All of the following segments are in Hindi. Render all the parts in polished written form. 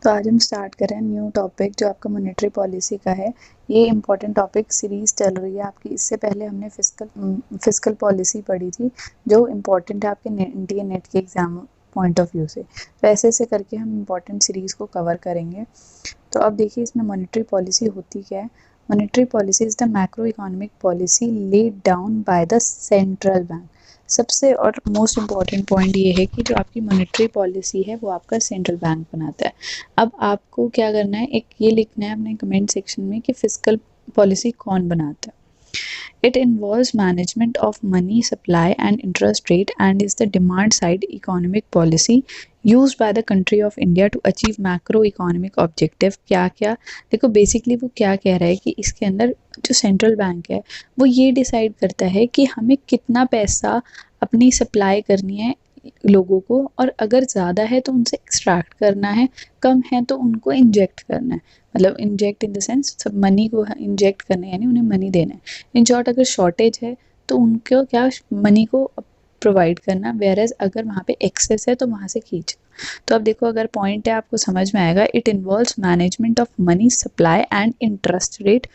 तो आज हम स्टार्ट कर रहे हैं न्यू टॉपिक जो आपका मॉनेटरी पॉलिसी का है। ये इम्पॉर्टेंट टॉपिक सीरीज़ चल रही है आपकी। इससे पहले हमने फिस्कल पॉलिसी पढ़ी थी जो इम्पॉर्टेंट है आपके इंडियन नेट के एग्ज़ाम पॉइंट ऑफ व्यू से। तो ऐसे ऐसे करके हम इम्पॉर्टेंट सीरीज़ को कवर करेंगे। तो अब देखिए इसमें मॉनेटरी पॉलिसी होती क्या है। Monetary policy is the macro economic policy laid down by the central bank. सबसे और मोस्ट इम्पॉर्टेंट पॉइंट ये है कि जो आपकी मॉनेटरी पॉलिसी है वो आपका सेंट्रल बैंक बनाता है। अब आपको क्या करना है, एक ये लिखना है अपने कमेंट सेक्शन में कि फिस्कल पॉलिसी कौन बनाता है। It involves management of money supply and interest rate and is the demand side economic policy used by the country of India to achieve macroeconomic objective। क्या क्या देखो, बेसिकली वो क्या कह रहा है कि इसके अंदर जो सेंट्रल बैंक है वो ये डिसाइड करता है कि हमें कितना पैसा अपनी सप्लाई करनी है लोगों को, और अगर ज़्यादा है तो उनसे एक्सट्रैक्ट करना है, कम है तो उनको इंजेक्ट करना है। मतलब इंजेक्ट इन द सेंस सब मनी को इंजेक्ट करना है, यानी उन्हें मनी देना है। इन शॉर्ट अगर शॉर्टेज है तो उनको क्या मनी को प्रोवाइड करना, वेयर एज अगर वहाँ पे एक्सेस है तो वहाँ से खींच। तो अब देखो, अगर पॉइंट है आपको समझ में आएगा। It involves management of money supply and interest rate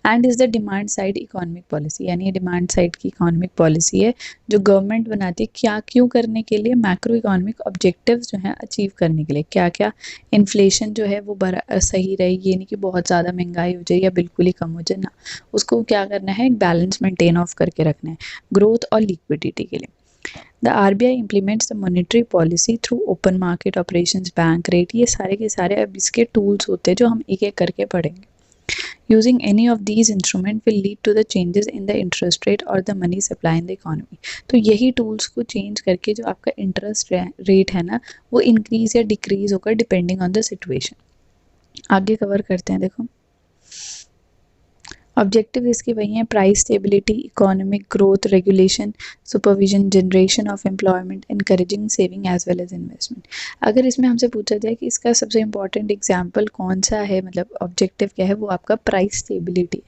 and is the demand side economic policy. यानी ये डिमांड साइड की इकोनॉमिक पॉलिसी है जो गवर्नमेंट बनाती है। क्या क्यों करने के लिए? मैक्रो इकोनॉमिक ऑब्जेक्टिव्स जो हैं अचीव करने के लिए। क्या क्या? इन्फ्लेशन जो है वो सही रहे, ये नहीं कि बहुत ज़्यादा महंगाई हो जाए या बिल्कुल ही कम हो जाए ना, उसको क्या करना है, एक बैलेंस मेंटेन ऑफ करके रखना है ग्रोथ और लिक्विडिटी के लिए। The RBI implements the monetary policy through open market operations, bank rate, ये सारे के सारे अब इसके टूल्स होते हैं जो हम एक एक करके पढ़ेंगे। Using any of these instruments will lead to the changes in the interest rate or the money supply in the economy। तो यही टूल्स को चेंज करके जो आपका इंटरेस्ट रेट है ना वो इंक्रीज या डिक्रीज होगा डिपेंडिंग ऑन द सिचुएशन। आगे कवर करते हैं। देखो, ऑब्जेक्टिव इसके वही हैं: price stability, economic growth, regulation, supervision, generation of employment, encouraging saving as well as investment. अगर इसमें हमसे पूछा जाए कि इसका सबसे इंपॉर्टेंट एग्जांपल कौन सा है, मतलब ऑब्जेक्टिव क्या है, वो आपका प्राइस स्टेबिलिटी।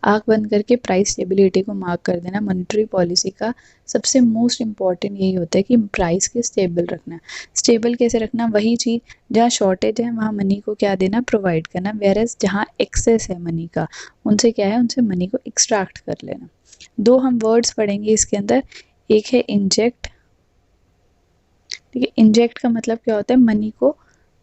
आंख बंद करके प्राइस स्टेबिलिटी को मार्क कर देना। मॉनेटरी पॉलिसी का सबसे मोस्ट इंपॉर्टेंट यही होता है कि प्राइस के स्टेबल रखना। स्टेबल कैसे रखना? वही चीज़ जहाँ शॉर्टेज है वहाँ मनी को क्या देना, प्रोवाइड करना, वेयर एज जहाँ एक्सेस है मनी का उनसे क्या है, उनसे मनी को एक्सट्रैक्ट कर लेना। दो हम वर्ड्स पढ़ेंगे इसके अंदर, एक है इंजेक्ट। ठीक है, इंजेक्ट का मतलब क्या होता है, मनी को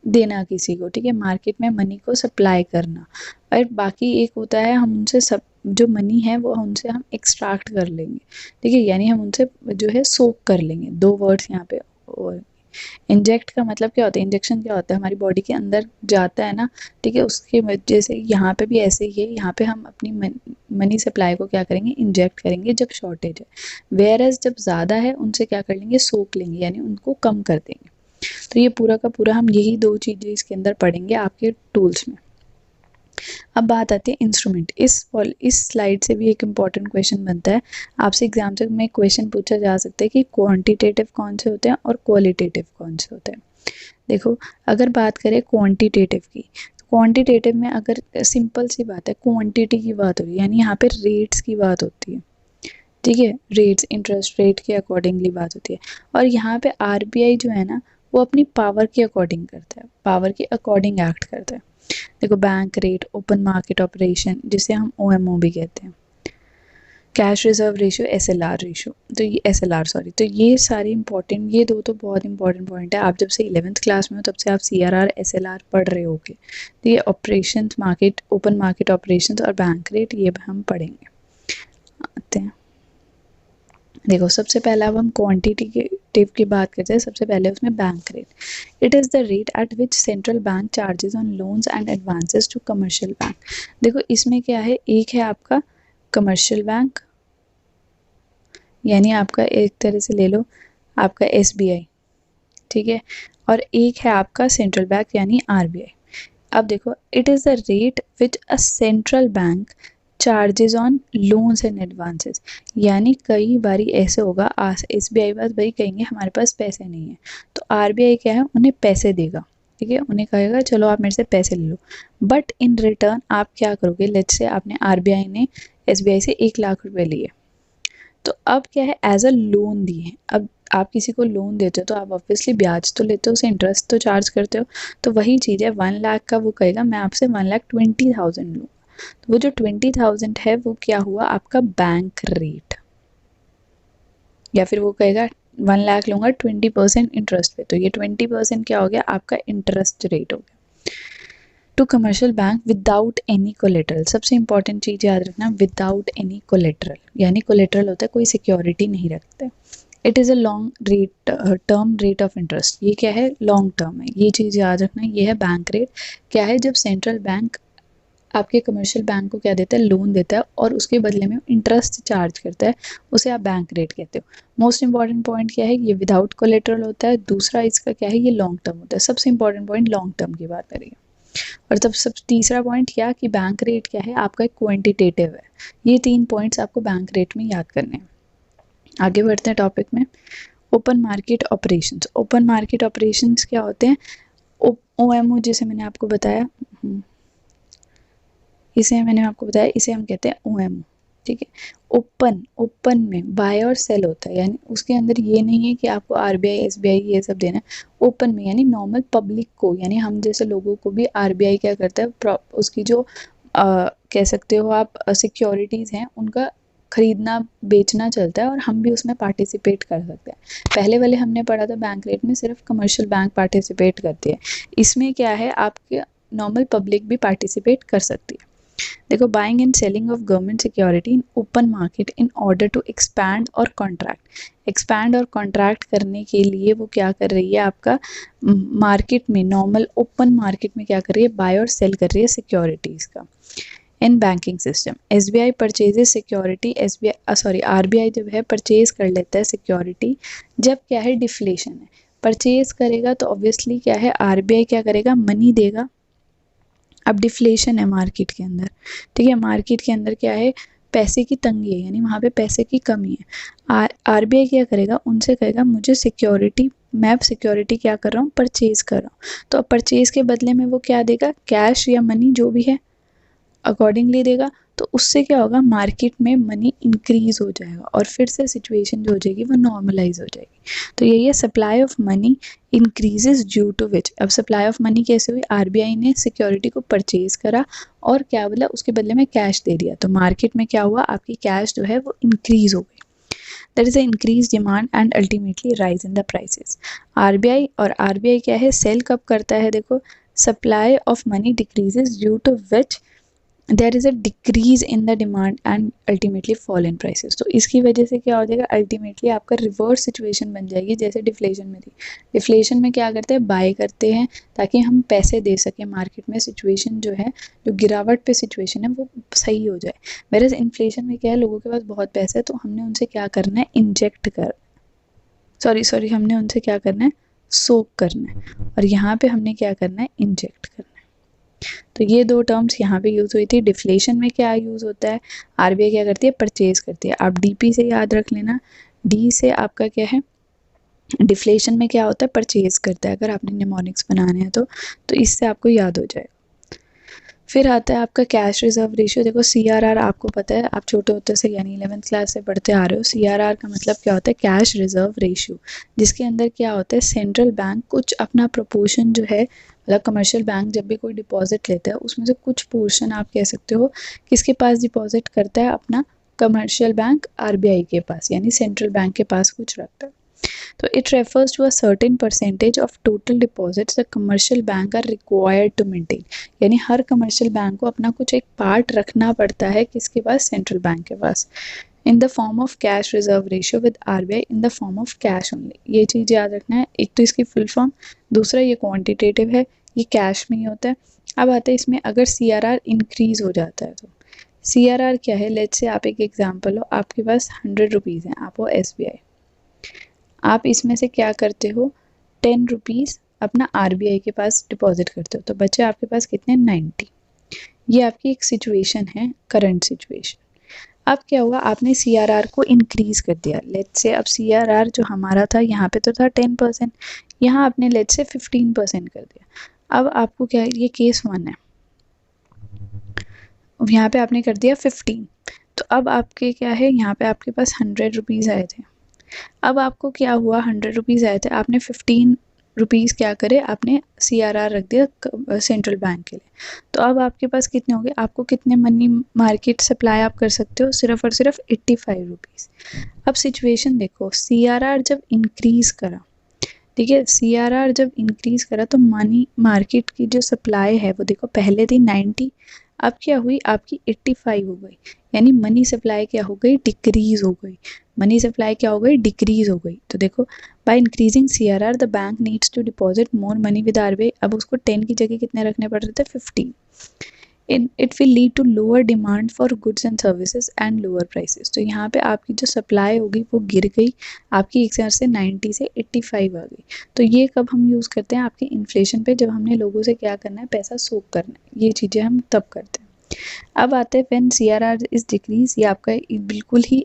देना किसी को। ठीक है, मार्केट में मनी को सप्लाई करना। और बाकी एक होता है हम उनसे सब जो मनी है वो उनसे हम एक्सट्रैक्ट कर लेंगे। ठीक है, यानी हम उनसे जो है सोक कर लेंगे। दो वर्ड्स यहाँ पे। इंजेक्ट का मतलब क्या होता है, इंजेक्शन क्या होता है, हमारी बॉडी के अंदर जाता है ना। ठीक है, उसके वजह से यहाँ पे भी ऐसे ही है। यहाँ पे हम अपनी मनी सप्लाई को क्या करेंगे, इंजेक्ट करेंगे जब शॉर्टेज है। वेयर एज जब ज़्यादा है उनसे क्या कर लेंगे, सोक लेंगे, यानी उनको कम कर देंगे। तो ये पूरा का पूरा हम यही दो चीज़ें इसके अंदर पढ़ेंगे आपके टूल्स में। अब बात आती है इंस्ट्रूमेंट। इस स्लाइड से भी एक इम्पॉर्टेंट क्वेश्चन बनता है आपसे एग्जाम में। क्वेश्चन पूछा जा सकता है कि क्वांटिटेटिव कौन से होते हैं और क्वालिटेटिव कौन से होते हैं। देखो, अगर बात करें क्वांटिटेटिव की, तो क्वांटिटेटिव में अगर सिंपल सी बात है, क्वांटिटी की बात हो रही है, यानी यहाँ पे रेट्स की बात होती है। ठीक है, रेट्स इंटरेस्ट रेट के अकॉर्डिंगली बात होती है। और यहाँ पे RBI जो है ना वो अपनी पावर के अकॉर्डिंग करता है, पावर के अकॉर्डिंग एक्ट करता है। देखो, bank rate, open market operation जिसे हम OMO भी कहते हैं, cash reserve ratio, SLR ratio, तो ये SLR सॉरी, तो ये सारे इंपॉर्टेंट, ये दो तो बहुत इंपॉर्टेंट पॉइंट है। आप जब से 11th क्लास में हो तब से आप CRR SLR पढ़ रहे होगे। तो ये operation market, open market operation और बैंक रेट ये हम पढ़ेंगे। आते हैं, देखो सबसे पहले अब हम क्वांटिटेटिव की बात करते हैं। सबसे पहले उसमें bank rate. It is the rate at which central bank charges on loans and advances to commercial bank. देखो इसमें क्या है, एक है आपका कमर्शियल बैंक, यानी आपका एक तरह से ले लो आपका SBI। ठीक है, और एक है आपका सेंट्रल बैंक यानी RBI। अब देखो, it is the rate which a central bank charges on loans and advances. यानी कई बारी ऐसे होगा, SBI बस भाई कहेंगे हमारे पास पैसे नहीं है, तो RBI क्या है, उन्हें पैसे देगा। ठीक है, उन्हें कहेगा चलो आप मेरे से पैसे ले लो, बट इन रिटर्न आप क्या करोगे, लेट्स से आपने RBI ने SBI से 1 लाख रुपए लिए, तो अब क्या है, एज अ लोन दिए। अब आप किसी को लोन देते हो तो आप ऑब्वियसली ब्याज तो लेते हो, उसे इंटरेस्ट तो चार्ज करते हो। तो वही चीज़ है, 1 लाख का वो कहेगा मैं आपसे 1,20,000 लूँगा, तो वो जो 20,000 है वो क्या हुआ आपका बैंक रेट, या फिर वो कहेगा 1 लाख लूँगा 20% इंटरेस्ट पे, तो ये 20% क्या हो गया आपका इंटरेस्ट रेट हो गया। To commercial bank without any collateral, सबसे इंपॉर्टेंट चीज़ याद रखना, विदाउट एनी कोलेटरल, यानी कोलेटरल होता है कोई सिक्योरिटी नहीं रखते। It is a long rate, term rate of interest, ये क्या है लॉन्ग टर्म है, ये चीज़ याद रखना। ये है बैंक रेट, क्या है जब सेंट्रल बैंक आपके कमर्शियल बैंक को क्या देता है, लोन देता है और उसके बदले में इंटरेस्ट चार्ज करता है, उसे आप बैंक रेट कहते हो। मोस्ट इंपॉर्टेंट पॉइंट क्या है, ये विदाउट कोलेटरल होता है। दूसरा इसका क्या है, ये लॉन्ग टर्म होता है। सबसे इंपॉर्टेंट पॉइंट लॉन्ग टर्म की बात करेंगे। और तब सब तीसरा पॉइंट क्या कि बैंक रेट क्या है आपका एक क्वांटिटेटिव है। ये 3 पॉइंट्स आपको बैंक रेट में याद करने हैं। आगे बढ़ते हैं टॉपिक में। Open market operations, open market operations क्या होते हैं, OMO जैसे मैंने आपको बताया, इसे हम कहते हैं OMO, ठीक है। ओपन में बाय और सेल होता है, यानी उसके अंदर ये नहीं है कि आपको RBI SBI ये सब देना है। ओपन में यानी नॉर्मल पब्लिक को, यानी हम जैसे लोगों को भी RBI क्या करता है, उसकी जो कह सकते हो आप सिक्योरिटीज़ हैं उनका खरीदना बेचना चलता है और हम भी उसमें पार्टिसिपेट कर सकते हैं। पहले वाले हमने पढ़ा था बैंक रेट में सिर्फ कमर्शियल बैंक पार्टिसिपेट करती है, इसमें क्या है आपके नॉर्मल पब्लिक भी पार्टिसिपेट कर सकती है। देखो, buying and selling of government security in open market in order to expand और कॉन्ट्रैक्ट, एक्सपैंड और कॉन्ट्रैक्ट करने के लिए वो क्या कर रही है आपका मार्केट में, नॉर्मल ओपन मार्केट में क्या कर रही है, बाय और सेल कर रही है सिक्योरिटीज़ का। In banking system SBI purchases security, RBI जब है परचेज कर लेता है सिक्योरिटी जब क्या है डिफ्लेशन है। परचेज करेगा तो ऑब्वियसली क्या है RBI क्या करेगा, मनी देगा। अब डिफ्लेशन है मार्केट के अंदर, ठीक है, मार्केट के अंदर क्या है पैसे की तंगी है, यानी वहाँ पे पैसे की कमी है। RBI क्या करेगा, उनसे कहेगा मुझे सिक्योरिटी, मैं सिक्योरिटी क्या कर रहा हूँ, परचेज कर रहा हूँ। तो अब परचेज के बदले में वो क्या देगा, कैश या मनी जो भी है अकॉर्डिंगली देगा। तो उससे क्या होगा, मार्केट में मनी इंक्रीज हो जाएगा और फिर से सिचुएशन जो हो जाएगी वो नॉर्मलाइज हो जाएगी। तो यही है supply of money increases due to which. अब सप्लाई ऑफ मनी कैसे हुई, RBI ने सिक्योरिटी को परचेज करा और क्या बोला, उसके बदले में कैश दे दिया, तो मार्केट में क्या हुआ, आपकी कैश जो है वो इंक्रीज हो गई। There is an increased demand and ultimately rise in the prices. RBI क्या है, सेल कब करता है, देखो, supply of money decreases due to which there is a decrease in the demand and ultimately fall in prices. तो इसकी वजह से क्या हो जाएगा, अल्टीमेटली आपका रिवर्स सिचुएशन बन जाएगी जैसे डिफ्लेशन में थी। डिफ्लेशन में क्या करते हैं, बाय करते हैं ताकि हम पैसे दे सकें मार्केट में, सिचुएशन जो है, जो गिरावट पे सिचुएशन है वो सही हो जाए। वेरएज इन्फ्लेशन में क्या है, लोगों के पास बहुत पैसा है तो हमने उनसे क्या करना है, हमने उनसे क्या करना है, सोक करना है, और यहाँ पे हमने क्या करना है, इंजेक्ट करना है। तो ये दो टर्म्स यहाँ पे यूज़ हुई थी। डिफ्लेशन में क्या यूज़ होता है, RBI क्या करती है, परचेज करती है। आप DP से याद रख लेना, D से आपका क्या है, डिफ्लेशन में क्या होता है, परचेज करता है, अगर आपने निमोनिक्स बनाने हैं तो इससे आपको याद हो जाएगा। फिर आता है आपका कैश रिजर्व रेशियो। देखो CRR आपको पता है, आप छोटे होते से यानी 11th क्लास से पढ़ते आ रहे हो। CRR का मतलब क्या होता है, कैश रिजर्व रेशियो, जिसके अंदर क्या होता है, सेंट्रल बैंक कुछ अपना प्रोपोर्शन जो है, मतलब कमर्शियल बैंक जब भी कोई डिपॉजिट लेता है उसमें से कुछ पोर्शन आप कह सकते हो किसके पास डिपॉजिट करता है, अपना कमर्शियल बैंक RBI के पास, यानी सेंट्रल बैंक के पास कुछ रखता है। तो it refers to a certain percentage of total deposits the commercial bank are required to maintain, यानी हर कमर्शियल बैंक को अपना कुछ एक पार्ट रखना पड़ता है किसके पास, सेंट्रल बैंक के पास, in the form of cash reserve ratio with RBI in the form of cash only. ये चीज़ याद रखना है, एक तो इसकी फुल फॉर्म, दूसरा ये क्वान्टिटेटिव है, ये कैश में ही होता है। अब आता है इसमें अगर CRR इंक्रीज हो जाता है तो CRR क्या है, लेट्स से आप एक एग्जाम्पल हो, आपके पास 100 रुपीज़ हैं, आप हो SBI, आप इसमें से क्या करते हो, 10 रुपीज़ अपना RBI के पास डिपॉजिट करते हो, तो बच्चे आपके पास कितने, 90। ये आपकी एक सिचुएशन है, करंट सिचुएशन। अब क्या हुआ, आपने CRR को इंक्रीज कर दिया, लेट्स से अब CRR जो हमारा था यहाँ पे तो था 10%, यहाँ आपने लेट्स से 15% कर दिया। अब आपको क्या, ये केस 1 है, यहाँ पे आपने कर दिया 15, तो अब आपके क्या है, यहाँ पे आपके पास 100 रुपीज़ आए थे, अब आपको क्या हुआ, 100 रुपीज़ आए थे, आपने 15 रुपीज़ क्या करे, आपने CRR रख दिया सेंट्रल बैंक के लिए। तो अब आपके पास कितने हो गए, आपको कितने मनी मार्केट सप्लाई आप कर सकते हो, सिर्फ और सिर्फ 85 रुपीज़। अब सिचुएशन देखो, CRR जब इंक्रीज़ करा, ठीक है, CRR जब इंक्रीज़ करा तो मनी मार्केट की जो सप्लाई है वो देखो पहले थी 90, अब क्या हुई आपकी 85 हो गई, यानी मनी सप्लाई क्या हो गई, डिक्रीज हो गई। मनी सप्लाई क्या हो गई, डिक्रीज हो गई। तो देखो, by increasing CRR the bank needs to deposit more money with RBI। अब उसको 10 की जगह कितने रखने पड़ रहे थे, 15। It will lead to lower demand for goods and services and lower prices. तो यहाँ पे आपकी जो सप्लाई होगी वो गिर गई, आपकी एक से 90 से 85 आ गई। तो ये कब हम यूज़ करते हैं, आपके इन्फ्लेशन पे, जब हमने लोगों से क्या करना है, पैसा सोक करना है, ये चीज़ें हम तब करते हैं। अब आते हैं व्हेन CRR इज डिक्रीज, ये आपका बिल्कुल ही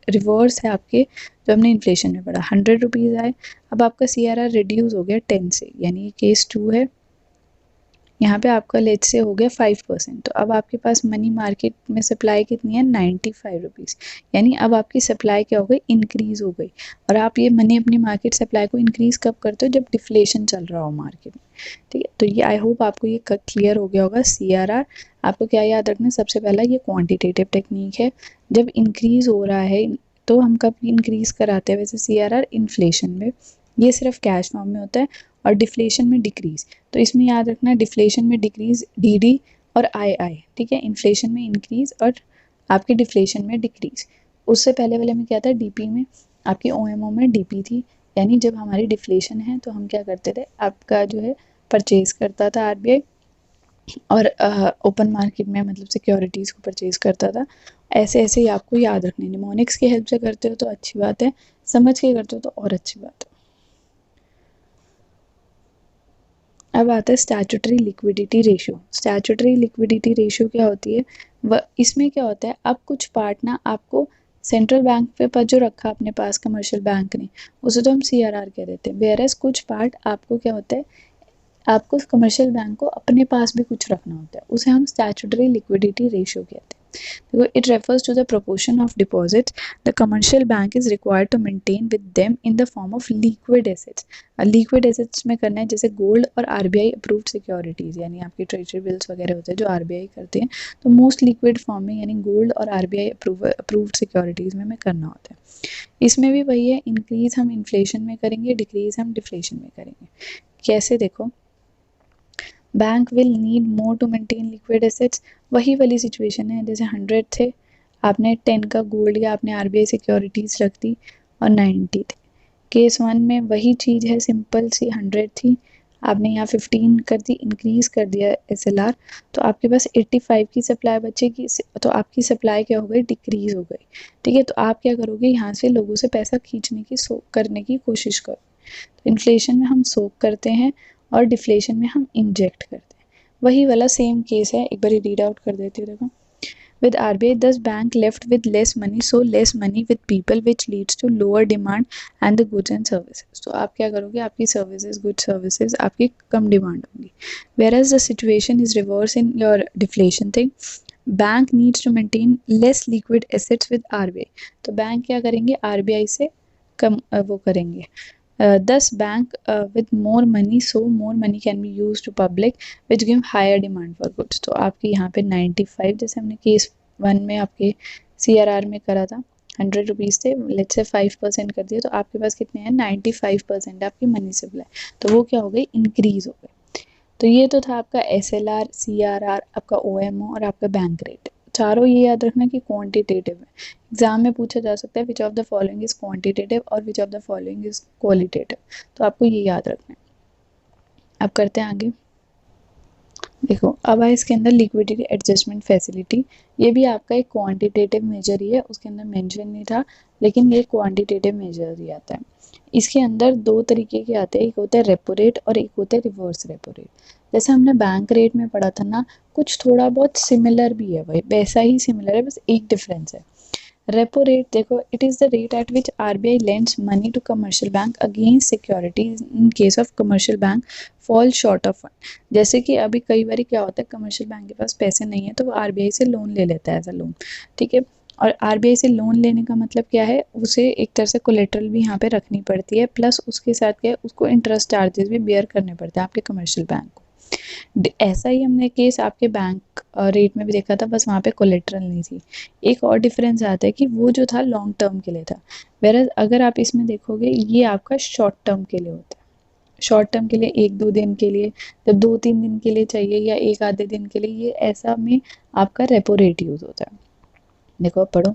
रिवर्स है आपके जो हमने इन्फ्लेशन में पढ़ा। 100 रुपीज़ आए, अब आपका CRR रिड्यूस हो गया 10 से, यानी ये केस 2 है। यहाँ पे आपका लेट से हो गया 5%। तो अब आपके पास मनी मार्केट में सप्लाई कितनी है, 95 रुपीज़, यानी अब आपकी सप्लाई क्या हो गई, इंक्रीज़ हो गई। और आप ये मनी अपनी मार्केट सप्लाई को इंक्रीज़ कब करते हो, जब डिफ्लेशन चल रहा हो मार्केट में, ठीक है। तो ये आई होप आपको ये क्लियर हो गया होगा। CRR आपको क्या याद रखना है, सबसे पहला ये क्वान्टिटेटिव टेक्निक है। जब इंक्रीज़ हो रहा है तो हम कब इंक्रीज़ कराते हैं, वैसे CRR इन्फ्लेशन में, ये सिर्फ कैश फॉर्म में होता है, और डिफ्लेशन में डिक्रीज़। तो इसमें याद रखना, डिफ्लेशन में डिक्रीज़ DD और II, ठीक है। इन्फ्लेशन में इंक्रीज़ और आपकी डिफ्लेशन में डिक्रीज़। उससे पहले वाले में क्या था, DP में, आपकी OMO में DP थी, यानी जब हमारी डिफ्लेशन है तो हम क्या करते थे, आपका जो है परचेज़ करता था RBI, और ओपन मार्केट में मतलब सिक्योरिटीज़ को परचेज़ करता था। ऐसे ऐसे ही आपको याद रखने, निमोनिक्स की हेल्प से करते हो तो अच्छी बात है, समझ के करते हो तो और अच्छी बात है। अब आता है statutory liquidity ratio. Statutory liquidity ratio क्या होती है, वह इसमें क्या होता है, अब कुछ पार्ट ना आपको सेंट्रल बैंक पे पर जो रखा अपने पास कमर्शियल बैंक ने, उसे तो हम CRR कह देते हैं। वेयरएज कुछ पार्ट आपको क्या होता है, आपको कमर्शियल बैंक को अपने पास भी कुछ रखना होता है, उसे हम स्टैट्यूटरी लिक्विडिटी रेशियो कहते हैं। देखो, it refers to the proportion of deposits the commercial bank is required to maintain with them in the form of liquid assets. Liquid assets में करना है जैसे गोल्ड और RBI अप्रूव्ड सिक्योरिटीज़, यानी आपकी ट्रेजरी बिल्स वगैरह होते हैं जो RBI करते हैं, तो मोस्ट लिक्विड फॉर्म में यानी गोल्ड और RBI अप्रूव्ड सिक्योरिटीज़ में हमें करना होता है। इसमें भी वही है, इंक्रीज़ हम इन्फ्लेशन में करेंगे, डिक्रीज़ हम डिफ्लेशन में करेंगे। कैसे, देखो, bank will need more to maintain liquid assets. वही वाली सिचुएशन है, जैसे 100 थे, आपने 10 का गोल्ड या आपने RBI सिक्योरिटीज़ रख दी और 90 थे। केस 1 में वही चीज़ है, सिंपल सी, 100 थी, आपने यहाँ 15 कर दी, इंक्रीज़ कर दिया SLR, तो आपके पास 85 की सप्लाई बचेगी, तो आपकी सप्लाई क्या हो गई, डिक्रीज़ हो गई, ठीक है। तो आप क्या करोगे, यहाँ से लोगों से पैसा खींचने की करने की कोशिश करो। तो इन्फ्लेशन में हम सोक करते हैं और डिफ्लेशन में हम इंजेक्ट करते हैं। वही वाला सेम केस है, एक बार रीड आउट कर देती हूँ, देखो। With RBI, thus bank left with less money, so less money with people, which leads to lower demand and the goods and services. तो आप क्या करोगे, आपकी services, goods services आपकी कम डिमांड होगी। Whereas the situation is reverse in your deflation thing, bank needs to maintain less liquid assets with RBI. तो बैंक क्या करेंगे, RBI से कम वो करेंगे। Thus bank with more money, so more money can be used to public, which give higher demand for goods. तो आपके यहाँ पे 95, जैसे हमने केस 1 में आपके CRR में करा था, 100 रुपीज़ थे, लेट्स से 5% कर दिया, तो आपके पास कितने हैं, 95% आपकी मनी सप्लाई, तो वो क्या हो गई, इंक्रीज हो गई। तो ये तो था आपका SLR, CRR, आपका OMO और आपका बैंक रेट। चारों ये याद रखना कि क्वांटिटेटिव है। एग्जाम में पूछा जा सकता है which of the following is quantitative और which of the following is qualitative, तो आपको ये याद रखना है। अब करते हैं आगे। देखो, अब है इसके अंदर लिक्विडिटी एडजस्टमेंट फैसिलिटी, ये भी आपका एक क्वांटिटेटिव मेजर ही है, उसके अंदर मेंशन नहीं था, लेकिन ये क्वांटिटेटिव मेजर ही आता है। इसके अंदर दो तरीके के आते हैं, एक होता है रेपो रेट और एक होता है रिवर्स रेपो रेट। जैसे हमने बैंक रेट में पढ़ा था ना, कुछ थोड़ा बहुत सिमिलर भी है, भाई वैसा ही सिमिलर है, बस एक डिफरेंस है। रेपो रेट देखो, it is the rate at which RBI lends money to commercial bank against securities in case of commercial bank fall short of fund. जैसे कि अभी कई बार क्या होता है, कमर्शियल बैंक के पास पैसे नहीं है तो वो RBI से लोन ले लेता है, एज अ लोन, ठीक है, और आरबीआई से लोन लेने का मतलब क्या है, उसे एक तरह से कोलेट्रल भी यहाँ पे रखनी पड़ती है, प्लस उसके साथ क्या है, उसको इंटरेस्ट चार्जेस भी बेयर करने पड़ते हैं आपके कमर्शियल बैंक को। ऐसा ही हमने केस आपके बैंक रेट में भी देखा था, बस वहाँ पे कोलेट्रल नहीं थी। एक और डिफरेंस आता है कि वो जो था लॉन्ग टर्म के लिए था, वेरएज अगर आप इसमें देखोगे ये आपका शॉर्ट टर्म के लिए होता है। शॉर्ट टर्म के लिए 1-2 दिन के लिए, जब 2-3 दिन के लिए चाहिए या एक आधे दिन के लिए, ये ऐसा में आपका रेपो रेट यूज़ होता है। देखो अब पढ़ो।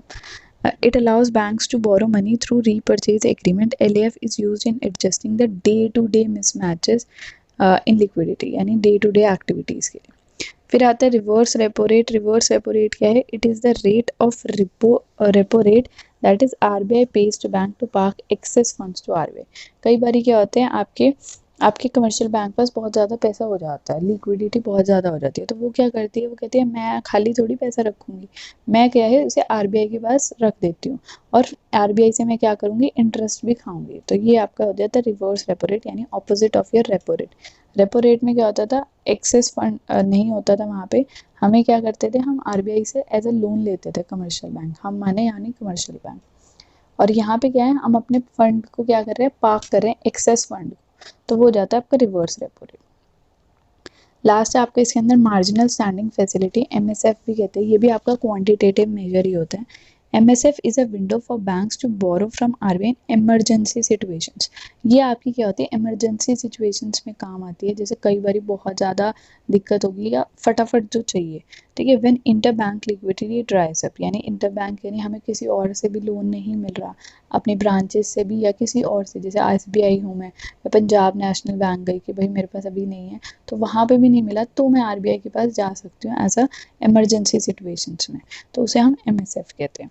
It allows banks to borrow money through repurchase agreement. LAF is used in adjusting the day-to-day mismatches in liquidity, यानी day to day activities के लिए। फिर आता है reverse repo rate. Reverse repo rate क्या है? It is the rate of repo rate that is RBI pays to bank to park excess funds to RBI. कई बार क्या होते हैं, आपके कमर्शियल बैंक पास बहुत ज़्यादा पैसा हो जाता है, लिक्विडिटी बहुत ज़्यादा हो जाती है, तो वो क्या करती है, वो कहती है मैं खाली थोड़ी पैसा रखूँगी, मैं क्या है उसे आरबीआई के पास रख देती हूँ और आरबीआई से मैं क्या करूँगी, इंटरेस्ट भी खाऊंगी। तो ये आपका हो जाता है रिवर्स रेपो रेट, यानी opposite of your repo rate. Repo rate में क्या होता था, एक्सेस फंड नहीं होता था वहाँ पे, हमें क्या करते थे, हम आरबीआई से एज अ लोन लेते थे कमर्शियल बैंक, हम माने यानी कमर्शियल बैंक। और यहाँ पे क्या है, हम अपने फंड को क्या कर रहे हैं, पार्क कर रहे हैं एक्सेस फंड, तो वो हो जाता है आपका रिवर्स रेपो रेट। लास्ट है आपका इसके अंदर मार्जिनल स्टैंडिंग फैसिलिटी, एमएसएफ भी कहते हैं, ये भी आपका क्वांटिटेटिव मेजर ही होता है। MSF is a window for banks to borrow from RBI in emergency situations। ये आपकी क्या होती है, इमरजेंसी सिचुएशंस में काम आती है, जैसे कई बार बहुत ज़्यादा दिक्कत होगी या फटाफट जो चाहिए, ठीक है। When inter bank liquidity ड्राइज up, यानी इंटर बैंक यानी हमें किसी और से भी लोन नहीं मिल रहा, अपने ब्रांचेस से भी या किसी और से, जैसे SBI हूँ मैं, पंजाब नेशनल बैंक गई कि भाई मेरे पास अभी नहीं है, तो वहाँ पे भी नहीं मिला, तो मैं आरबीआई के पास जा सकती हूँ एज अ इमरजेंसी सिचुएशंस में, तो उसे हम एमएसएफ कहते हैं।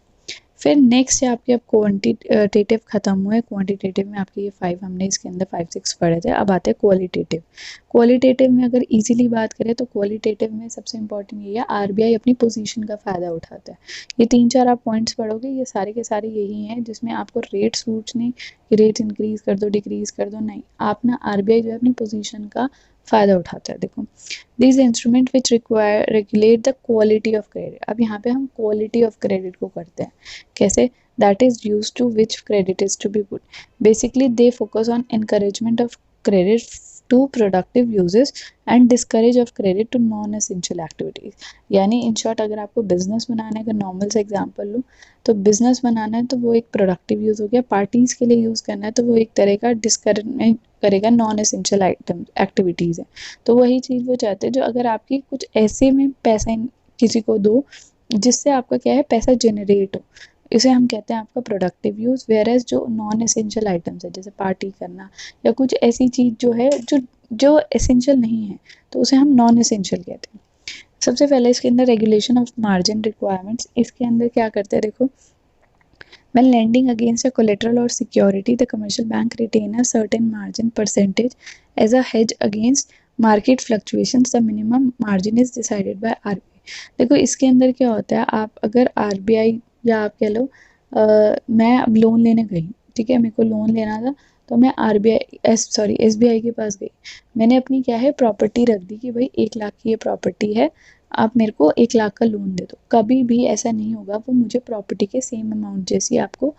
फिर नेक्स्ट है आपके, अब क्वांटिटेटिव खत्म हुए, क्वांटिटेटिव में आपके ये 5 हमने इसके अंदर 5-6 पढ़े थे, अब आते हैं क्वालिटेटिव। क्वालिटेटिव में अगर इजीली बात करें तो क्वालिटेटिव में सबसे इंपॉर्टेंट ये है, आरबीआई अपनी पोजीशन का फ़ायदा उठाता है। ये 3-4 आप पॉइंट्स पढ़ोगे, ये सारे के सारे यही हैं जिसमें आपको रेट सूट नहीं कि रेट इंक्रीज कर दो डिक्रीज कर दो, नहीं, आप ना आरबीआई जो है अपनी पोजीशन का फ़ायदा उठाता है। देखो, this instrument which require regulate the quality of credit. अब यहाँ पे हम क्वालिटी ऑफ क्रेडिट को करते हैं, कैसे, that is use to which credit is to be put. Basically they focus on encouragement of credit to productive uses and discourage of credit to non essential activities. यानी इन शॉर्ट अगर आपको बिजनेस बनाने का नॉर्मल से एग्जांपल लूँ, तो बिजनेस बनाना है तो वो एक प्रोडक्टिव यूज हो गया, पार्टीज के लिए यूज करना है तो वो एक तरह का डिस्करेज करेगा, नॉन एसेंशियल आइटम एक्टिविटीज है। तो वही चीज़ वो चाहते हैं, जो अगर आपकी कुछ ऐसे में पैसा किसी को दो जिससे आपका क्या है, पैसा जनरेट हो, इसे हम कहते हैं आपका प्रोडक्टिव यूज़। वेयरएज जो नॉन एसेंशियल आइटम्स है, जैसे पार्टी करना या कुछ ऐसी चीज़ जो है जो एसेंशियल नहीं है, तो उसे हम नॉन एसेंशियल कहते हैं। सबसे पहले इसके अंदर रेगुलेशन ऑफ मार्जिन रिक्वायरमेंट्स, इसके अंदर क्या करते हैं, देखो, when lending against a collateral or security, the commercial bank retain a certain margin percentage as a hedge against market fluctuations. The minimum margin is decided by RBI। देखो इसके अंदर क्या होता है, आप अगर RBI या आप कह लो मैं अब लोन लेने गई, ठीक है, मेरे को लोन लेना था, तो मैं SBI के पास गई, मैंने अपनी क्या है प्रॉपर्टी रख दी कि भाई 1 लाख की ये प्रॉपर्टी है, आप मेरे को 1 लाख का लोन दे दो। कभी भी ऐसा नहीं होगा, वो मुझे प्रॉपर्टी के सेम अमाउंट जैसी आपको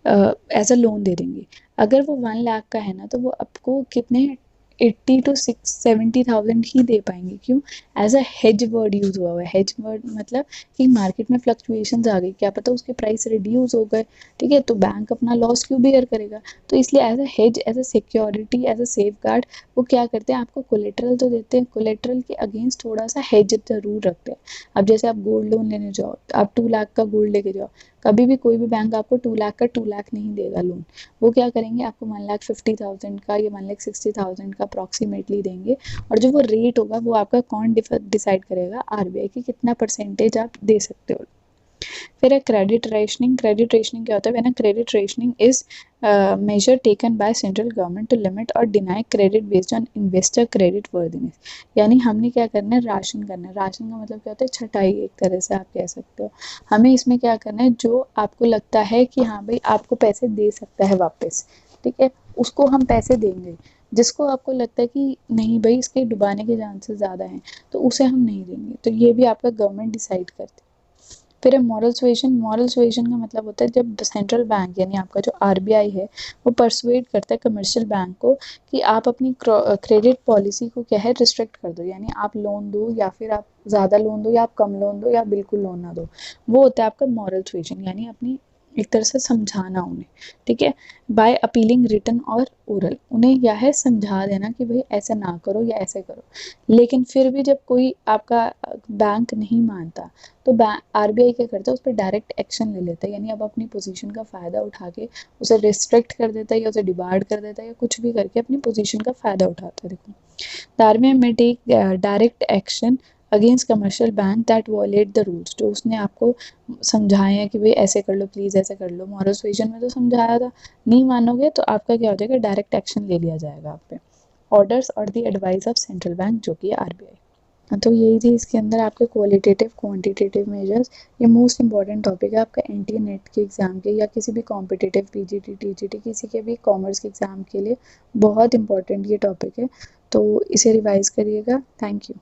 एज अ लोन दे देंगे। अगर वो 1 लाख का है ना, तो वो आपको कितने 80 to 70,000 ही दे पाएंगे। क्यों? As a hedge word use हुआ है। हेज वर्ड मतलब कि मार्केट में फ्लक्चुएशंस आ गई, क्या पता उसके प्राइस रिड्यूस हो गए, ठीक है, तो बैंक अपना लॉस क्यों बेयर करेगा। तो इसलिए as a hedge, as a security, as a safeguard वो क्या करते हैं, आपको कोलेट्रल तो देते हैं, कोलेट्रल के अगेंस्ट थोड़ा सा हेज जरूर रखते हैं। अब जैसे आप गोल्ड लोन लेने जाओ, आप 2 लाख का गोल्ड लेके जाओ, कभी भी कोई भी बैंक आपको 2 लाख का 2 लाख नहीं देगा लोन, वो क्या करेंगे, आपको 1,50,000 का या 1,60,000 का अप्रॉक्सीमेटली देंगे। और जो वो रेट होगा वो आपका कौन डिसाइड करेगा, आरबीआई की कितना परसेंटेज आप दे सकते हो। फिर है क्रेडिट रेशनिंग। क्रेडिट रेशनिंग क्या होता है, when credit rationing is measure taken by central government to limit और deny credit based on investor creditworthiness. यानी हमने क्या करना है, राशन करना है। राशन का मतलब क्या होता है, छटाई, एक तरह से आप कह सकते हो। हमें इसमें क्या करना है, जो आपको लगता है कि हाँ भाई आपको पैसे दे सकता है वापस, ठीक है, उसको हम पैसे देंगे। जिसको आपको लगता है कि नहीं भाई इसके डुबाने के चांसेस ज़्यादा हैं, तो उसे हम नहीं देंगे। तो ये भी आपका गवर्नमेंट डिसाइड करती है। फिर है मॉरल सुएशन। मॉरल सुएशन का मतलब होता है जब सेंट्रल बैंक यानी आपका जो आरबीआई है वो परसुएट करता है कमर्शियल बैंक को कि आप अपनी क्रेडिट पॉलिसी को क्या है रिस्ट्रिक्ट कर दो, यानी आप लोन दो या फिर आप ज़्यादा लोन दो या आप कम लोन दो या बिल्कुल लोन ना दो। वो होता है आपका मॉरल सुएशन, यानी अपनी एक तरह से समझाना उन्हें, ठीक है, बाय अपीलिंग रिटन और ओरल, उन्हें यह है समझा देना कि भाई ऐसा ना करो या ऐसे करो। लेकिन फिर भी जब कोई आपका बैंक नहीं मानता तो आरबीआई क्या करता है उस पर डायरेक्ट एक्शन ले लेता है, यानी अब अपनी पोजीशन का फ़ायदा उठा के उसे रिस्ट्रिक्ट कर देता है या उसे डिबार्ड कर देता है या कुछ भी करके अपनी पोजीशन का फ़ायदा उठाता है। देखो, the RBI may take direct action against commercial bank that violate the rules, जो उसने आपको समझाए हैं कि भाई ऐसे कर लो प्लीज़, ऐसे कर लो। मॉरल सुएशन में तो समझाया था, नहीं मानोगे तो आपका क्या हो जाएगा, डायरेक्ट एक्शन ले लिया जाएगा आप पे। ऑर्डर्स और the advice of central bank जो कि आरबीआई। हाँ, तो यही थी इसके अंदर आपके क्वालिटेटिव क्वांटिटेटिव मेजर्स। ये मोस्ट इंपॉर्टेंट टॉपिक है आपका एनटीए नेट के एग्ज़ाम के या किसी भी कॉम्पिटिटिव पीजीटी टीजीटी किसी के भी कॉमर्स के एग्ज़ाम के लिए बहुत इंपॉर्टेंट ये टॉपिक है, तो इसे रिवाइज करिएगा। Thank you.